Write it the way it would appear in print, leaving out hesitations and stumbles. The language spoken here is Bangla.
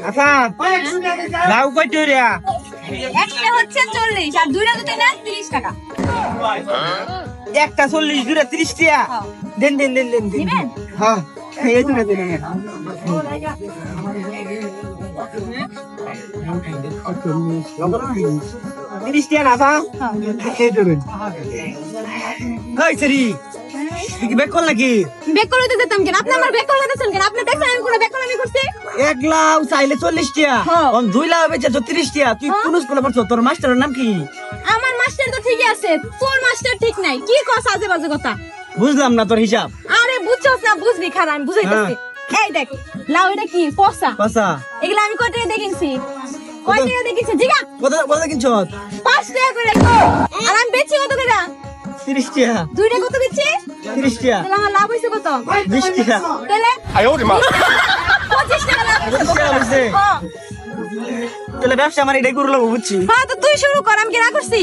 আচ্ছা লাউ কত রে? একটা হচ্ছে 40 আর দুইটা যদি নেন 30 টাকা। একটা 40 দুইটা 30 টাকা। দেন দেন দেন দেন দেন। দিবেন? হ্যাঁ এই দুটো দেন। 30 টাকা না এই ধরুন। হাই সরি কি বেক করলা কি? বেক করে দিতে যেতাম কেন? আপনি আমার বেক করে দিতেছেন কেন? আপনি দেখছেন আমি কোনো বেক করে করছি? এক লাউ চাইলে 40 টাকা। হ্যাঁ। অন দুই লাউ বেচে 30 টাকা। তুই কোন স্কুলে পড়ছ? তোর মাস্টারের নাম কি? আমার মাস্টার তো ঠিকই আছে, তোর মাস্টার ঠিক নাই। কি কস আজে বাজে কথা? বুঝলাম না তোর হিসাব। আরে বুঝছস না, বুঝবি খারাপ, আমি বুঝাইতেছি। এই দেখ, লাউ এটা কি? পচা। পাসা এগুলা আমি কয় টাকা দিয়ে কিনছি? কয় টাকা দিয়ে কিনছি? জিগা। কত কিনছ? 5 টাকা করে। আর আমি বেচি কত করে? 30 টাকা। দুইটা কত বেচি? 30 টাকা। তাহলে আমার লাভ হইছে কত? 20 টাকা। তাহলে 25 টাকা লাভ হইছে। 25 টাকা হইছে? হ্যাঁ। তাহলে ব্যবসা আমার এটাই করলো বুঝছি। হ্যাঁ, তো তুই শুরু কর, আমি কি না করছি?